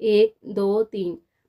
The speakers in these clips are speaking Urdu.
1 2 3।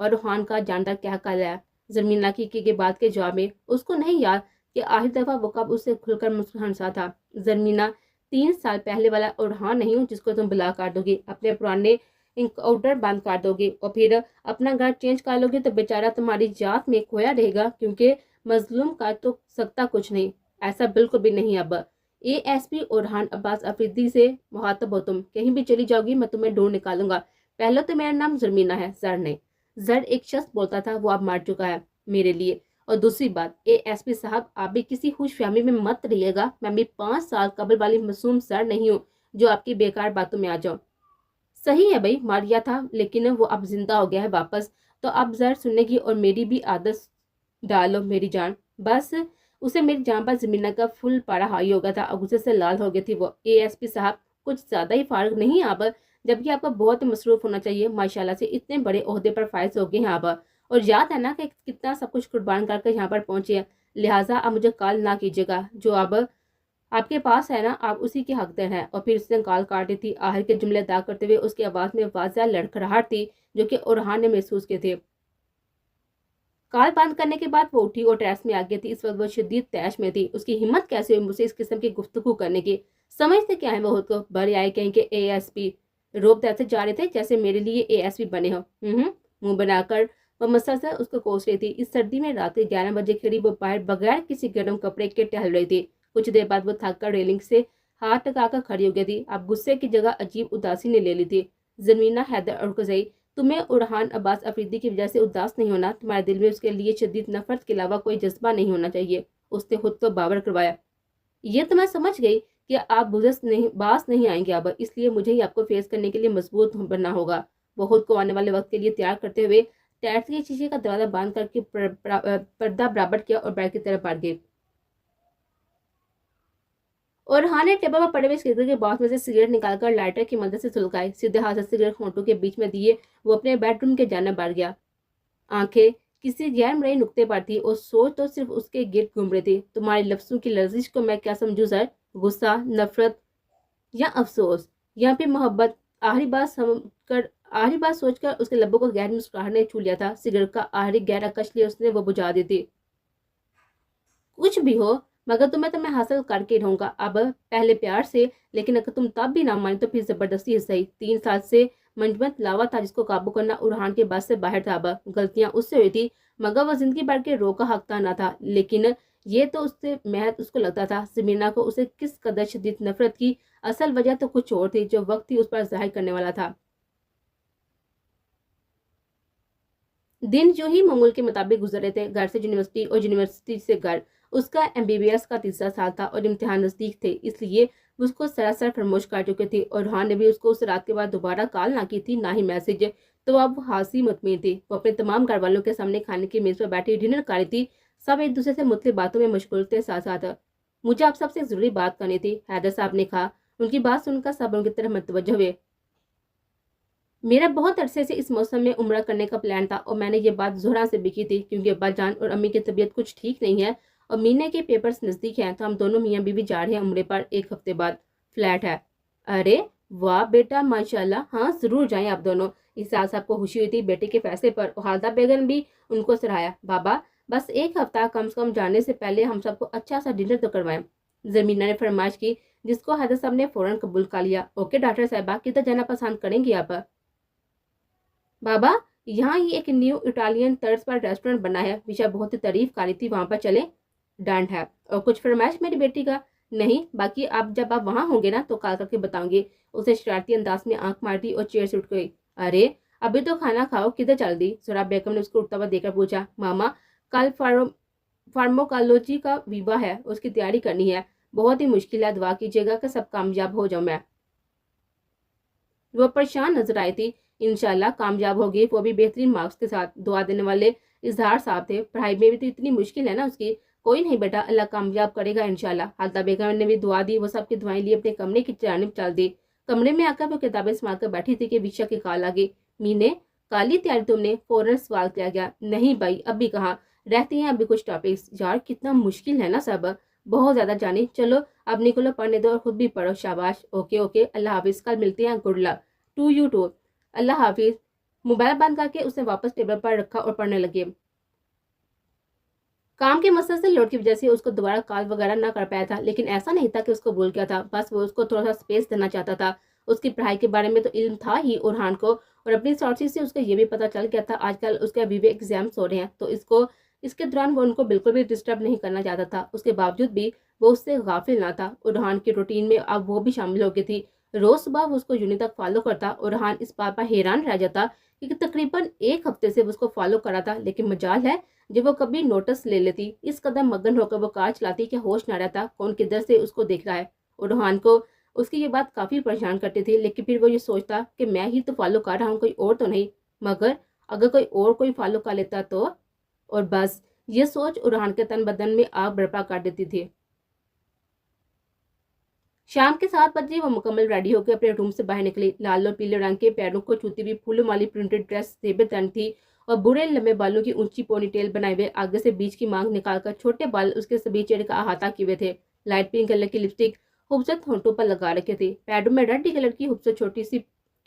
اور روحان کا جاندار کیا کہا ہے۔ زرمینہ کی بات کے جواب میں اس کو نہیں یاد کہ آخری دفعہ وہ کب اسے کھل کر ہنسا تھا۔ زرمینہ 3 سال پہلے والا روحان نہیں ہوں جس کو تم بلا کر دو گی، اپنے پرانے انکاؤنٹر بند کر دو گے اور پھر اپنا گھر چینج کر لو گے تو بیچارہ تمہاری ذات میں کھویا رہے گا، کیونکہ مظلوم کا تو سکتا کچھ نہیں۔ ایسا بالکل بھی نہیں اب۔ اے ایس پی اورحان عباس افریدی سے مخاطب ہو تم، کہیں بھی چلی جاؤ گی میں تمہیں ڈھونڈ نکالوں گا۔ پہلے تو میرا نام زرمینہ ہے، زر نہیں۔ زر ایک شخص بولتا تھا، وہ اب مر چکا ہے میرے لیے۔ اور دوسری بات، اے ایس پی صاحب آپ بھی کسی خوش فہمی میں مت رہیے گا، میں بھی 5 سال قبل والی معصوم زر نہیں ہوں جو آپ کی بیکار باتوں میں آ جاؤں۔ صحیح ہے بھائی، مر گیا تھا لیکن وہ اب زندہ ہو گیا ہے واپس، تو اب زر سننے کی اور میری بھی عادت ڈالو میری جان۔ بس اسے میری جان پر زمینہ کا فل پارا ہائی ہو گیا تھا اور غصے سے لال ہو گئی تھی وہ۔ اے ایس پی صاحب کچھ زیادہ ہی فارغ نہیں آپ، جبکہ آپ کو بہت مصروف ہونا چاہیے، ماشاءاللہ سے اتنے بڑے عہدے پر فائز ہو گئے ہیں آپ، اور یاد ہے نا کہ کتنا سب کچھ قربان کر کے یہاں پر پہنچے ہیں، لہٰذا آپ مجھے کال نہ کیجیے گا، جو اب آپ کے پاس ہے نا آپ اسی کے حقدار ہیں۔ اور پھر اس نے کال کاٹ دی تھی۔ آخر کے جملے ادا کرتے ہوئے اس کی آواز میں واضح لڑکھڑاہٹ تھی جو کہ اورحان نے محسوس کیے تھے۔ کال بند کرنے کے بعد وہ اٹھی اور ٹیرس میں آ گئی تھی۔ اس وقت وہ شدید طیش میں تھی۔ اس کی ہمت کیسے ہوئی مجھ سے اس قسم کی گفتگو کرنے کی؟ سمجھتے کیا ہے وہ خود کو؟ بھرے آئے کہیں کہ اے ایس پی روب ایسے جا رہے تھے جیسے میرے لیے اے ایس پی بنے ہو۔ منہ بنا کر وہ مسلسل اس کو کوس رہی تھی۔ اس سردی میں رات کے 11 بجے قریب وہ باہر بغیر کسی گرم کپڑے کے ٹہل رہی تھی۔ کچھ دیر بعد وہ تھک کر ریلنگ سے ہاتھ ٹکا کر کھڑی ہو گئی تھی۔ اب غصے کی جگہ عجیب اداسی نے لے لی تھی۔ زرمینہ حیدر اورکزئی، تمہیں اورحان عباس افریدی کی وجہ سے اداس نہیں ہونا، تمہارے دل میں اس کے لیے شدید نفرت کے علاوہ کوئی جذبہ نہیں ہونا چاہیے، اس نے خود کو باور کروایا۔ یہ تو میں سمجھ گئی کہ آپ باس نہیں آئیں گے اب، اس لیے مجھے ہی آپ کو فیس کرنے کے لیے مضبوط بننا ہوگا۔ وہ خود کو آنے والے وقت کے لیے تیار کرتے ہوئے ٹیرس کے شیشے کا دروازہ بند کر کے پردہ برابر کیا اور بیڈ کی طرف بڑھ گئی۔ اورحان نے ٹیبل پر پڑے ہوئے سگریٹ کے باکس میں سے سگریٹ نکال کر لائٹر کی مدد سے سلگائی، سیدھے ہاتھ سے سگریٹ ہونٹوں کے بیچ میں دیے وہ اپنے بیڈ روم کے جانب بڑھ گیا۔ آنکھیں کسی غیر مرئی نقطے پر تھی اور سوچ تو صرف اس کے گرد گھوم رہی تھی۔ تمہاری لفظوں کی لرزش کو میں کیا سمجھوں زر؟ غصہ، نفرت یا افسوس یا پھر محبت؟ آخری بات سوچ کر اس کے لبوں کو غیر مسکراہٹ نے چھو لیا تھا۔ سگریٹ کا آخری گہرا کش لیا اس نے وہ بجھا دی تھی۔ کچھ بھی ہو مگر تمہیں حاصل کر کے رہوں گا، اب پہلے پیار سے، لیکن اگر تم تب بھی نہ مانی تو پھر زبردستی صحیح۔ 3 سال سے منجمد لاوا تھا جس کو قابو کرنا اورحان کے بس سے باہر تھا۔ اب غلطیاں اس سے ہوئی تھی مگر وہ زندگی بھر کے رو کا حقدار نہ تھا، لیکن یہ تو اس سے محض اس کو لگتا تھا۔ زمینہ کو اسے کس قدر شدید نفرت کی اصل وجہ تو کچھ اور تھی جو وقت ہی اس پر ظاہر کرنے والا تھا۔ دن جو ہی معمول کے مطابق گزر رہے تھے، گھر سے یونیورسٹی اور یونیورسٹی سے گھر۔ اس کا MBBS کا تیسرا سال تھا اور امتحان نزدیک تھے، اس لیے وہ اس کو سراسر فراموش کر چکے تھے۔ اور اورحان نے بھی اس کو اس رات کے بعد دوبارہ کال نہ کی تھی، نہ ہی میسج، تو اب وہ خاصی مطمئن تھی۔ وہ اپنے تمام گھر والوں کے سامنے کھانے کی میز پر بیٹھی ڈنر کر رہی تھی، سب ایک دوسرے سے مختلف باتوں میں مشغول تھے۔ ساتھ ساتھ مجھے آپ سب سے ایک ضروری بات کرنی تھی، حیدر صاحب نے کہا۔ ان کی بات سن کر سب ان کی طرف متوجہ ہوئے۔ میرا بہت عرصے سے اس موسم میں عمرہ کرنے کا پلان تھا اور میں نے یہ بات زہرا سے بھی کی تھی، کیونکہ ابا جان اور امی کی طبیعت کچھ ٹھیک نہیں ہے اور مینے کے پیپرز نزدیک ہیں، تو ہم دونوں میاں بیوی جا رہے ہیں عمرے پر 1 ہفتے بعد۔ فلیٹ ہے؟ ارے واہ بیٹا، ماشاءاللہ، ہاں ضرور جائیں آپ دونوں۔ اسحاق صاحب کو خوشی ہوئی تھی بیٹے کے فیصلے پر اور خالدہ بیگم بھی ان کو سراہا۔ بابا بس 1 ہفتہ، کم سے کم جانے سے پہلے ہم سب کو اچھا سا ڈنر تو کروائیں، زمینہ نے فرمائش کی، جس کو حیدر صاحب نے فوراً قبول کر لیا۔ اوکے ڈاکٹر صاحبہ، کدھر جانا پسند کریں گی آپ؟ بابا یہاں ہی ایک نیو اٹالین طرز پر ریسٹورنٹ بنا ہے، وشا بہت ہی تعریف کاری تھی، وہاں پر چلیں؟ ڈانٹ ہے۔ اور کچھ فرمائش میری بیٹی کا؟ نہیں، باقی جب آپ وہاں ہوں گے نا تو کال کر کے بتاؤں گی۔ اسے شرارتی انداز میں آنکھ مار دی اور چیئر سے اٹھ گئی۔ ارے ابھی تو کھانا کھاؤ، کدھر چل دی؟ سورا بیگم نے اس کو اٹھتا ہوا دیکھ کر پوچھا۔ ماما کل فارموکالوجی کا ویوا ہے، اس کی تیاری کرنی ہے، بہت ہی مشکل ہے، دعا کیجیے گا کہ سب کامیاب ہو جاؤں میں۔ وہ پریشان نظر آئی تھی۔ انشاءاللہ کامیاب ہوگی، وہ بھی بہترین مارکس کے ساتھ۔ دعا دینے والے اظہار صاحب تھے، پڑھائی میں بھی تو اتنی مشکل ہے نا اس کی۔ کوئی نہیں بیٹا، اللہ کامیاب کرے گا انشاءاللہ۔ خالدہ بیگم نے بھی دعا دی۔ وہ سب کی دعائیں لیے اپنے کمرے کی جانب چل دی۔ کمرے میں آ کر وہ کتابیں سنبھال کر بیٹھی تھی کہ وشا کی کال آ گئی۔ مینے کالی تیاری تم نے؟ فوراً سوال کیا گیا۔ نہیں بھائی، ابھی کہاں، رہتی ہیں ابھی کچھ ٹاپکس۔ یار کتنا مشکل ہے نا سب، بہت زیادہ جانی۔ چلو اب نکلو، پڑھنے دو اور خود بھی پڑھو۔ شاباش، اوکے اوکے، اللہ حافظ، کل ملتے ہیں، good luck to you too, اللہ حافظ۔ موبائل بند کر کے اس نے واپس ٹیبل پر رکھا اور پڑھنے لگے۔ کام کے مسلسل لوڈ کی وجہ سے اس کو دوبارہ کال وغیرہ نہ کر پایا تھا، لیکن ایسا نہیں تھا کہ اس کو بھول گیا تھا، بس وہ اس کو تھوڑا سا سپیس دینا چاہتا تھا۔ اس کی پڑھائی کے بارے میں تو علم تھا ہی اورحان کو، اور اپنی سورسز سے اس کو یہ بھی پتا چل گیا تھا آج کل اس کے ابھی بھی ایگزامس ہو رہے ہیں، تو اس کے دوران وہ ان کو بالکل بھی ڈسٹرب نہیں کرنا چاہتا تھا۔ اس کے باوجود بھی وہ اس سے غافل نہ تھا۔ اورحان کی روٹین میں اب وہ بھی شامل ہو گئی تھی۔ روز صبح وہ اس کو یونی تک فالو کرتا۔ اورحان اس بات پر حیران رہ جاتا کہ تقریباً ایک ہفتے سے وہ اس کو فالو کر رہا تھا، لیکن مجال ہے جب وہ کبھی نوٹس لے لیتی، اس قدر مگن ہو کر وہ کار چلاتی کہ ہوش نہ رہتا کون کدھر سے اس کو دیکھ رہا ہے۔ اورحان کو اس کی یہ بات کافی پریشان کرتی تھی، لیکن پھر وہ یہ سوچتا کہ میں ہی تو فالو کر رہا ہوں، کوئی اور تو نہیں، مگر اگر کوئی فالو کر لیتا تو، اور بس یہ سوچ اورحان کے تن بدن میں آگ برپا کر دیتی تھی۔ شام کے 7 بجے وہ مکمل ریڈی ہو کے اپنے روم سے باہر نکلی۔ لال اور پیلے رنگ کے پیروں کو چھوتی ہوئی پھولوں والی پرنٹڈ ڈریس زیب تن تھی اور برے لمبے بالوں کی اونچی پونی ٹیل بنائے ہوئے آگے سے بیچ کی مانگ نکال کر چھوٹے بال اس کے سبھی چہرے کا احاطہ کیے ہوئے تھے۔ لائٹ پنک کلر کی لپسٹک خوبصورت ہونٹوں پر لگا رکھے تھی۔ پیروں میں ریڈ کلر کی خوبصورت چھوٹی سی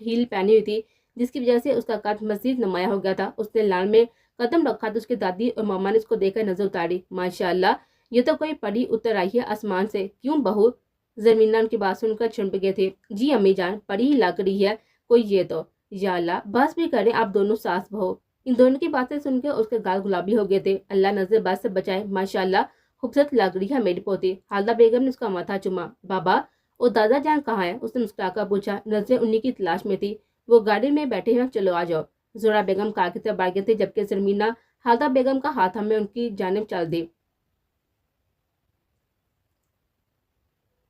ہیل پہنی ہوئی تھی، جس کی وجہ سے اس کا قد مزید نمایاں ہو گیا تھا۔ اس نے لال میں قدم رکھا تو اس کی دادی اور ماما نے اس کو دیکھ کر نظر اتاری۔ ماشاءاللہ، یہ تو کوئی پری اتر آئی ہے آسمان سے، کیوں بہو؟ زمینہ ان کی بات سن کر چھنپ گئے تھے۔ جی امی جان، پری ہی لگ رہی ہے کوئی یہ تو۔ یا اللہ، بس بھی کریں آپ دونوں ساس بہو۔ ان دونوں کی باتیں سن کے اس کے گال گلابی ہو گئے تھے۔ اللہ نظر بس سے بچائے، ماشاءاللہ خوبصورت لگ رہی ہے میری پوتی۔ خالدہ بیگم نے اس کا ماتھا چوما۔ بابا اور دادا جان کہاں ہے؟ اس نے مسکرا کر پوچھا۔ نظریں انہی کی تلاش میں تھی۔ وہ گاڑی میں بیٹھے ہیں، چلو آ جاؤ۔ زہرا بیگم کار کی طرف بڑھ گئے تھے، جبکہ زرمینہ خالدہ بیگم کا ہاتھ ہمیں ان کی جانب چل دی۔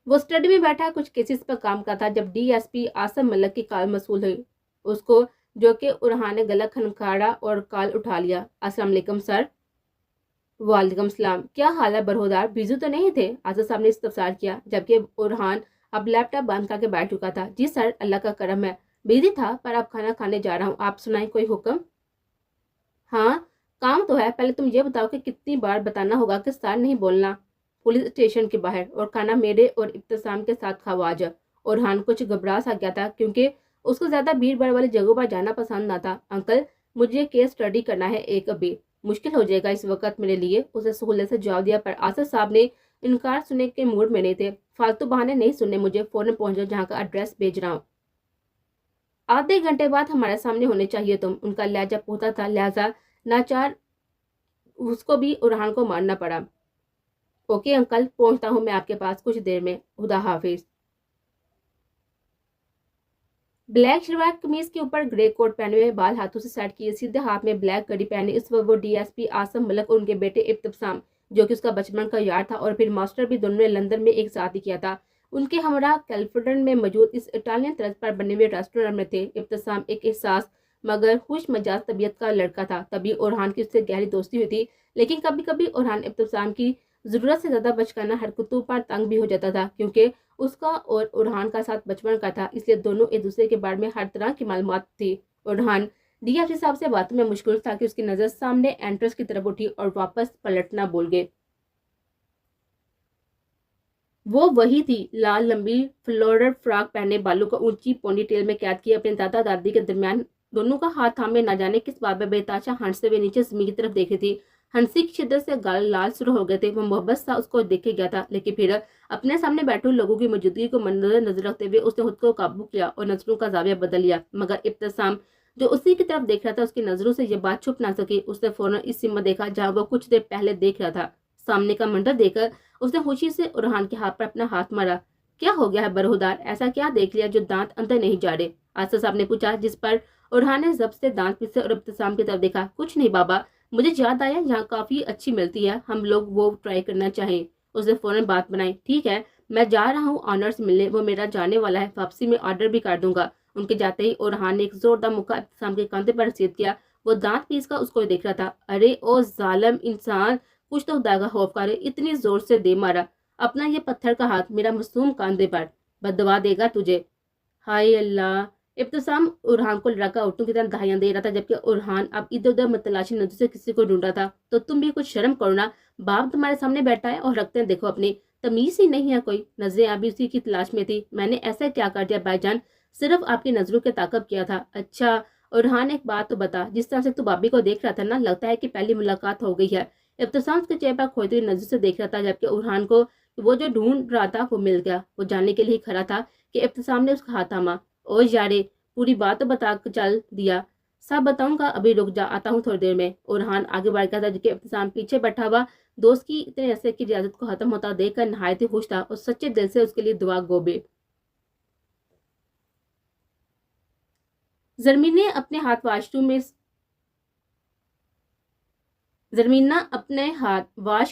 وہ اسٹڈی میں بیٹھا کچھ کیسز پر کام کرتا جب ڈی ایس پی آصف ملک کی کال موصول ہوئی اس کو، جو کہ اورحان نے گلا کھنکھاڑا اور کال اٹھا لیا۔ السلام علیکم سر۔ وعلیکم السلام، کیا حال ہے برہودار؟ بیزو تو نہیں تھے؟ آصف صاحب نے استفسار کیا، جبکہ اورحان اب لیپ ٹاپ بند کر کے بیٹھ چکا تھا۔ جی سر، اللہ کا کرم ہے، بیزی تھا پر اب کھانا کھانے جا رہا ہوں، آپ سنائیں کوئی حکم؟ ہاں کام تو ہے، پہلے تم یہ بتاؤ کہ کتنی بار بتانا ہوگا کہ سر نہیں بولنا پولیس اسٹیشن کے باہر، اور کھانا میرے اور ابتسام کے ساتھ کھاؤ آج۔ اورحان کچھ گھبرا سا گیا تھا کیونکہ اس کو زیادہ بھیڑ بھاڑ والی جگہوں پر جانا پسند نہ تھا۔ انکل مجھے کیس اسٹڈی کرنا ہے ایک، ابھی مشکل ہو جائے گا اس وقت میرے لیے، اسے سہولت سے جواب دیا، پر آصف صاحب نے انکار سننے کے موڈ میں نہیں تھے۔ فالتو بہانے نہیں سننے مجھے، فوراً پہنچ جاؤ جہاں کا ایڈریس بھیج رہا ہوں۔ آدھے گھنٹے بعد ہمارے سامنے ہونے چاہیے تم۔ ان کا لہجہ پختہ تھا، لہذا ناچار اس کو بھی اورحان کو ماننا پڑا۔ اوکے انکل، پہنچتا ہوں میں آپ کے پاس کچھ دیر میں، خدا حافظ۔ بلیک شلوار قمیض کے اوپر گرے کوٹ پہنے ہوئے، بال ہاتھوں سے سیٹ کیے، سیدھے ہاتھ میں بلیک گھڑی پہنے، اس وقت وہ ڈی ایس پی آصف ملک اور ان کے بیٹے ابتسام، جو کہ اس کا بچپن کا یار تھا اور پھر ماسٹر بھی دونوں نے لندن میں ایک ساتھ ہی کیا تھا، ان کے ہمراہ کیلفرٹن میں موجود اس اٹالین طرز پر بنے ہوئے ریسٹورینٹ میں تھے۔ ابتسام ایک حساس مگر خوش مزاج طبیعت کا لڑکا تھا، تبھی اورحان کی اس سے گہری دوستی ہوئی تھی، لیکن کبھی کبھی اورحان ابتسام کی ضرورت سے زیادہ بچکانہ حرکتوں پر تنگ بھی ہو جاتا تھا، کیونکہ اس کا اور اورحان کا ساتھ بچپن کا تھا، اس لیے دونوں ایک دوسرے کے بارے میں ہر طرح کی معلومات تھی۔ اورحان ڈی ایف سی صاحب سے باتوں میں مشغول تھا کہ اس کی نظر سامنے انٹرس کی طرف اٹھی اور واپس پلٹنا بھول گئے۔ وہ وہی تھی، لال لمبی فلورل فراک پہنے، بالوں کو اونچی پونی ٹیل میں قید کیے، اپنے دادا دادی کے درمیان دونوں کا ہاتھ تھامے نہ جانے کس بات میں بے تاشا ہنستے ہوئے نیچے زمین کی طرف دیکھ رہی تھی۔ ہنسی کی شدت سے گال لال سرخ ہو گئے تھے۔ وہ محبت سا اس کو دیکھے گیا تھا، لیکن پھر اپنے سامنے بیٹھے لوگوں کی موجودگی کو مد نظر رکھتے ہوئے اس نے خود کو قابو کیا اور نظروں کا زاویہ بدل لیا، مگر ابتسام جو اسی کی طرف دیکھ رہا تھا، اس کی نظروں سے یہ بات چھپ نہ سکی۔ اس نے فوراً اس سمت دیکھا جہاں وہ کچھ دیر پہلے دیکھ رہا تھا۔ سامنے کا منظر دیکھ کر اس نے خوشی سے اورحان کے ہاتھ پر اپنا ہاتھ مارا۔ کیا ہو گیا ہے برہودار؟ ایسا کیا دیکھ لیا جو دانت اندر نہیں جا رہے؟ آصف صاحب نے پوچھا، جس پر اورحان نے ضبط سے دانت پیسے اور ابتسام کی طرف دیکھا۔ کچھ نہیں بابا، مجھے یاد آیا یہاں کافی اچھی ملتی ہے، ہم لوگ وہ ٹرائی کرنا چاہیں۔ اس نے فوراً بات بنائی، ٹھیک ہے میں جا رہا ہوں آنر سے ملنے، وہ میرا جانے والا ہے، واپسی میں آرڈر بھی کر دوں گا۔ ان کے جاتے ہی اورحان نے ایک زوردار مکہ ابتسام کے کاندھے پر رسید کیا۔ وہ دانت پیس کر اس کو دیکھ رہا تھا۔ ارے او ظالم انسان، کچھ تو خدا کا خوف کرے، اتنی زور سے دے مارا اپنا یہ پتھر کا ہاتھ میرا معصوم کاندھے پر، بددعا دے گا تجھے۔ ہائے اللہ! ابتسام اورحان کو لڑکا اٹھوں کی طرح دہائیاں دے رہا تھا، جبکہ اورحان اب ادھر ادھر متلاشی نظروں سے کسی کو ڈھونڈ رہا تھا۔ تو تم بھی کچھ شرم کرو نا، باپ تمہارے سامنے بیٹھا ہے اور رکھتے ہیں دیکھو اپنی تمیز ہی نہیں ہے کوئی۔ نظریں ابھی اسی کی تلاش میں تھی۔ میں نے ایسا کیا کر دیا بھائی جان؟ صرف آپ کی نظروں کے تعاقب کیا تھا۔ اچھا، ارحان ایک بات تو بتا، جس طرح سے تو بابی کو دیکھ رہا تھا نا، لگتا ہے کہ پہلی ملاقات ہو گئی ہے۔ ابتسام اس کے چہرے پر کھوتی ہوئی نظر سے دیکھ رہا تھا، جبکہ ارحان کو وہ جو ڈھونڈ رہا تھا وہ مل گیا۔ وہ جاننے کے لیے کھڑا تھا کہ ابتسام نے اس کا ہاتھ تھاما۔ او یارے، پوری بات تو بتا چل دیا۔ سب بتاؤں گا، ابھی رک جا، آتا ہوں تھوڑی دیر میں۔ ارحان آگے بڑھ گیا تھا، جبکہ ابتسام پیچھے بیٹھا ہوا دوست کی اتنے عرصے کی ریاضت کو ختم ہوتا دیکھ کر نہایت ہی خوش تھا اور سچے دل سے اس کے لیے دعا گو بھی۔ زرمینہ اپنے ہاتھ واش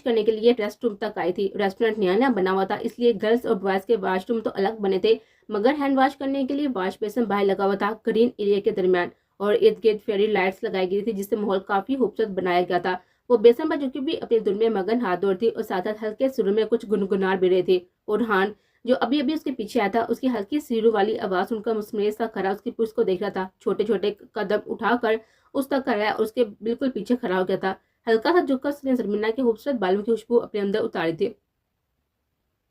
کرنے کے لیے ریسٹ روم تک آئی تھی۔ ریسٹورینٹ نیا نیا بنا ہوا تھا، اس لیے گرلز اور بوائز کے واش روم تو الگ بنے تھے، مگر ہینڈ واش کرنے کے لیے واش بیسن باہر لگا ہوا تھا گرین ایریا کے درمیان، اور ارد گرد فیری لائٹس لگائی گئی تھی جس سے ماحول کافی خوبصورت بنایا گیا تھا۔ وہ بیسن پر چکی بھی اپنے دل میں مگن ہاتھ دھو تھی اور ساتھ ساتھ ہلکے سروں میں کچھ گنگنا بھی رہے تھے۔ ارحان جو ابھی ابھی اس کے پیچھے آیا تھا، اس کی ہلکی سیرو والی آواز سن کر مسمریز سا کھڑا اس کی پشت کو دیکھ رہا تھا۔ چھوٹے چھوٹے قدم اٹھا کر اس تک کھڑا اور اس کے بالکل پیچھے کھڑا ہو گیا تھا۔ ہلکا سا جھک کر اس نے زرمینہ کے خوبصورت بالوں کی خوشبو اپنے اندر اتاری تھی۔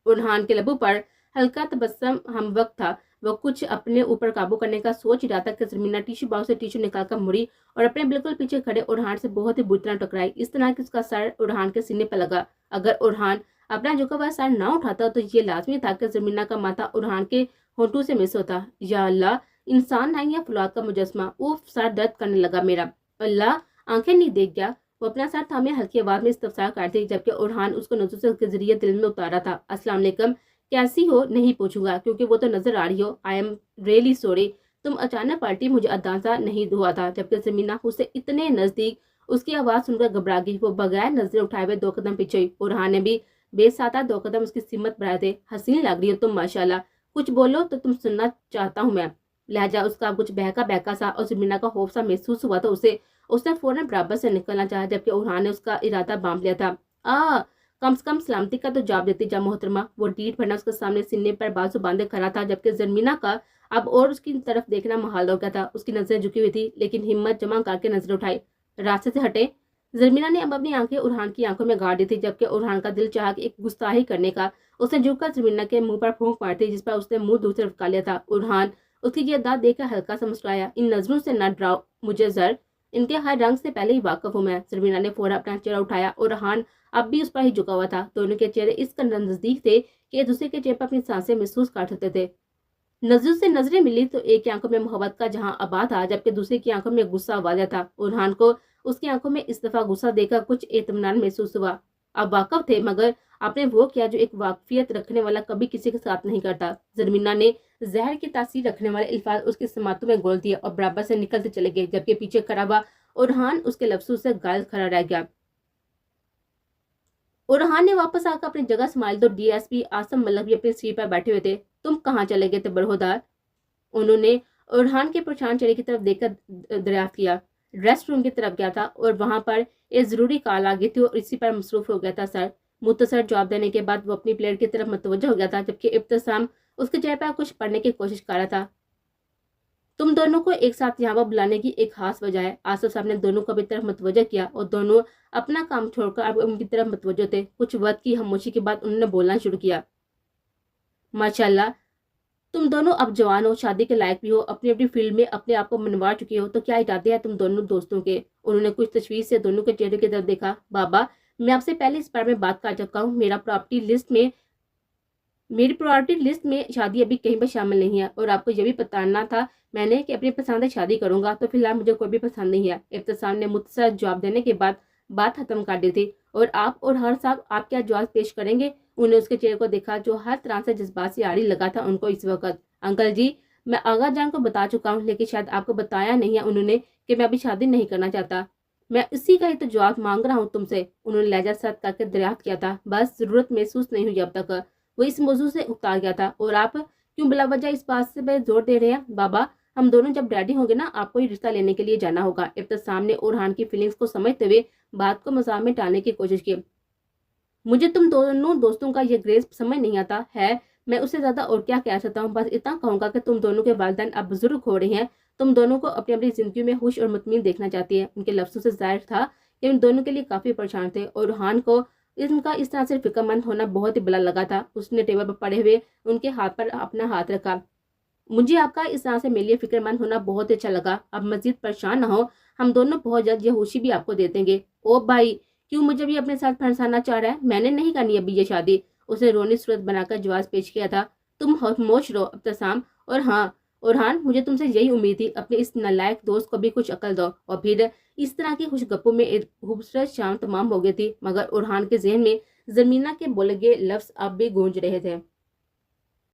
ارحان کے لبوں پر ہلکا تبسم ہم وقت تھا۔ وہ کچھ اپنے اوپر قابو کرنے کا سوچ رہا تھا کہ زرمینہ ٹیشو باکس سے ٹیشو نکال کر مڑی اور اپنے بالکل پیچھے کھڑے ارحان سے بہت ہی بری طرح ٹکرائی، اس طرح کہ اس کا سر ارحان کے سینے پر لگا۔ اگر ارحان اپنا جھکا ہوا سر نہ اٹھاتا تو یہ لازمی تھا کہ زرمینہ کا ماتھا ارحان کے ہونٹوں سے مس ہوتا۔ یا اللہ، انسان ہے یا فولاد کا مجسمہ؟ اوف، سر درد کرنے لگا میرا۔ اللہ، آنکھیں نہیں دیکھ گیا؟ وہ اپنا سر تھامے ہلکی آواز میں استفسار کر تھی، جبکہ ارحان اس کو نظروں سے اس کے ذریعے دل میں اتارا تھا۔ السلام علیکم، کیسی ہو؟ نہیں پوچھوں گا کیونکہ وہ تو نظر آ رہی ہو۔ آئی ایم ریئلی سوری، تم اچانک پلٹی، مجھے اندازہ نہیں ہوا تھا۔ جبکہ زرمینہ اسے اتنے نزدیک، اس کی آواز سن کر گھبرا گئی۔ وہ بغیر نظریں اٹھائے ہوئے 2 قدم پیچھے ہوئی۔ ارحان نے بھی بے ساتھ 2 قدم اس کی سمت بڑھائے تھے۔ حسین لگ رہی ہو تم ماشاءاللہ، کچھ بولو تو تم سننا چاہتا ہوں میں۔ لہجہ اس کا کچھ بہکا بہکا سا اور زرمینہ کا خوف سا محسوس ہوا تو اس نے فوراً برابر سے نکلنا چاہا، جبکہ ارحان نے اس کا ارادہ بانپ لیا تھا۔ کم سے کم سلامتی کا تو جواب دیتی جا محترمہ۔ وہ ڈیٹ بھرنا اس کے سامنے سینے پر بازو باندھے کھڑا تھا، جبکہ زرمینہ کا اب اور اس کی طرف دیکھنا محال ہو گیا تھا۔ اس کی نظریں جھکی ہوئی تھی، لیکن ہمت جمع کر کے نظر اٹھائی۔ راستے سے ہٹے۔ زرمینہ نے اب اپنی آنکھیں ارحان کی آنکھوں میں گاڑ دی تھی، جبکہ ارحان کا دل چاہا کہ ایک گستاخی کرنے کا۔ اس نے جھک کر زرمینہ کے منہ پر پھونک ماری تھی، جس پر اس نے منہ دوسرے رفکا لیا تھا۔ ارحان اس کی یہ داد دیکھ کر ہلکا سا مسکرایا۔ ان نظروں سے نہ ڈراؤ مجھے زر، ان کے ہر رنگ سے پہلے ہی واقف ہوں میں۔ زرمینہ نے فوراً اپنا چہرہ اٹھایا اور ارحان اب بھی اس پر ہی جھکا ہوا تھا۔ دونوں کے چہرے اس قدر نزدیک تھے کہ ایک دوسرے کے چہرے پر اپنی سانسیں محسوس کر سکتے تھے۔ نظروں سے نظریں ملی تو ایک کی آنکھوں میں محبت کا جہاں آبا تھا، جبکہ دوسرے کی آنکھوں میں غصہ واضح تھا۔ ارحان کو اس کی آنکھوں میں اس دفعہ غصہ دیکھ کر کچھ اطمینان محسوس ہوا۔ اب واقف تھے، مگر آپ نے وہ کیا جو ایک واقفیت رکھنے والا کبھی کسی کے ساتھ نہیں کرتا۔ زرمینہ نے زہر کی تاثیر رکھنے والے الفاظ اس کے سماعتوں میں گول دیے اور برابر سے نکلتے چلے گئے، جبکہ پیچھے کھڑا ہوا ارحان اس کے لفظوں سے غائب کھڑا رہ گیا۔ ارحان نے واپس آ کر اپنی جگہ سنبھالی تو ڈی ایس پی آصم ملک بھی اپنی سیٹ پر بیٹھے ہوئے تھے۔ تم کہاں چلے گئے تھے برہودار؟ انہوں نے ارحان کے پریشان چہرے کی طرف دیکھ کر دریافت کیا۔ ریسٹ روم کی طرف گیا تھا اور وہاں پر ایک ضروری کال آ گئی تھی اور اسی پر مصروف ہو گیا تھا سر۔ مختصر جواب دینے کے بعد وہ اپنی پلیٹ کی طرف متوجہ ہو گیا تھا، جبکہ ابتسام اس کے چہرے پر کچھ پڑھنے کی کوشش کر رہا تھا۔ تم دونوں کو ایک ساتھ یہاں پر بلانے کی ایک خاص وجہ ہے۔ آصف صاحب نے دونوں کو اپنی طرف متوجہ کیا اور دونوں اپنا کام چھوڑ کر اب ان کی طرف متوجہ تھے۔ کچھ وقت کی خاموشی کے بعد انہوں نے بولنا شروع کیا۔ ماشاءاللہ، تم دونوں اب جوان ہو، شادی کے لائق بھی ہو، اپنی اپنی فیلڈ میں اپنے آپ کو منوا چکے ہو، تو کیا ارادے ہیں تم دونوں دوستوں کے؟ انہوں نے کچھ تشویش سے دونوں کے چہرے کی طرف دیکھا۔ بابا، میں آپ سے پہلے اس بارے میں بات کر چکا ہوں۔ میری پرائورٹی لسٹ میں شادی ابھی کہیں پر شامل نہیں ہے، اور آپ کو یہ بھی بتانا تھا میں نے کہ اپنی پسند سے شادی کروں گا، تو فی الحال مجھے کوئی بھی پسند نہیں ہے۔ ابتسام نے مختصر جواب دینے کے بعد بات ختم کر دی تھی۔ اور آپ اور ہر صاحب، آپ کیا جواز پیش کریں گے؟ انہوں نے اس کے چہرے کو دیکھا جو ہر طرح سے جذبات سے عاری لگا تھا ان کو اس وقت۔ انکل جی، میں آغا جان کو بتا چکا ہوں، لیکن شاید آپ کو بتایا نہیں ہے انہوں نے کہ میں ابھی شادی نہیں کرنا چاہتا۔ میں اسی کا ہی تو جواب مانگ رہا ہوں تم سے، انہوں نے لہجہ سخت کر کے دریافت کیا تھا۔ بس ضرورت محسوس نہیں ہوئی اب تک۔ وہ اس موضوع سے اکتا گیا تھا۔ اور آپ کیوں بلا وجہ اس بات سے زور دے رہے ہیں؟ بابا، ہم دونوں جب ریڈی ہوں گے نا، آپ کو ہی رشتہ لینے کے لیے جانا ہوگا۔ ابتسام نے ارحان کی فیلنگز کو سمجھتے ہوئے بات کو مزاح میں ٹالنے کی کوشش کی۔ مجھے تم دونوں دوستوں کا یہ گریز سمجھ نہیں آتا ہے، میں اس سے زیادہ اور کیا کہہ سکتا ہوں؟ بس اتنا کہوں گا کہ تم دونوں کے والدین اب بزرگ ہو رہے ہیں، تم دونوں کو اپنی اپنی زندگی میں خوش اور مطمئن دیکھنا چاہتی ہے۔ ان کے لفظوں سے ظاہر تھا کہ ان دونوں کے لیے کافی پریشان تھے، اور ارحان کو ان کا اس طرح سے فکر مند ہونا بہت ہی بلا لگا تھا۔ اس نے ٹیبل پر پڑے ہوئے ان کے ہاتھ پر اپنا ہاتھ رکھا۔ مجھے آپ کا اس طرح سے میرے لیے فکر مند ہونا بہت اچھا لگا. اب مزید پریشان نہ ہو, ہم دونوں بہت جلد یہ ہوشی بھی آپ کو دے دیں گے. او بھائی, کیوں مجھے بھی اپنے ساتھ پھنسانا چاہ رہا ہے؟ میں نے نہیں کرنی ابھی یہ شادی. اس نے رونی صورت بنا کر جواز پیش کیا تھا. تم خاموش رہو ابتسام. اور ہاں اورحان, مجھے تم سے یہی امید تھی. اپنے اس نالائق دوست کو بھی کچھ عقل دو. اور پھر اس طرح کی خوش گپوں میں ایک خوبصورت شام تمام ہو گئی تھی, مگر اورحان کے ذہن میں زمینہ کے بولے گئے لفظ اب بھی گونج رہے تھے.